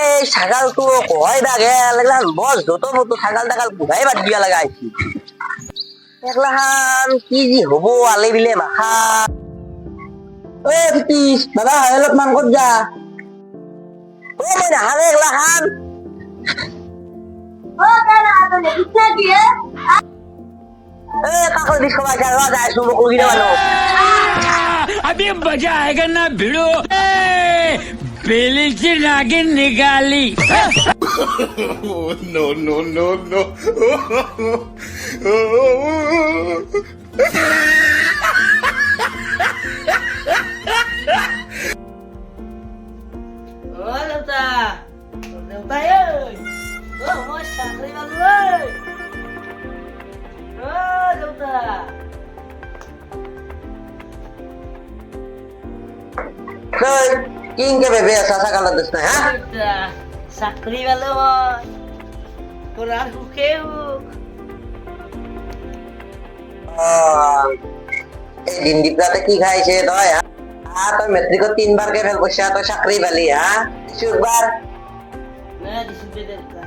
এই ছাগাল তো কয় না গেল এগুলা বস যত মতো ছাগাল টাগাল ঘুরাই বাদ দিয়া লাগাইছি এগুলাহান কি জি হব আলে বিলে মাখা এ ফিটিস দাদা অলপমান কত যা ও মই নাহানে এগুলাহান এ কাকল দিস কমাই যাইছো মোক লগি দেৱানো अभी मजा आएगा ना भिड़ो बेली से नागिन निकाली no, no, no, no. Oh, Delta! Delta ơi! Oh, mau santri baru ơi! Oh, Delta! কই কিংকে ভেবে আছা ছাগালত দিস না হ্যাঁ Delta! Sakri baru mau! Kurang hukeu! এই দিন দীপরাতে কি খাইছে তই হ্যাঁ তই মেট্রিকত 3 বার কে ফেল পয়সা তই চাকরি পালি হ্যাঁ 1বার Nah, di sini Delta.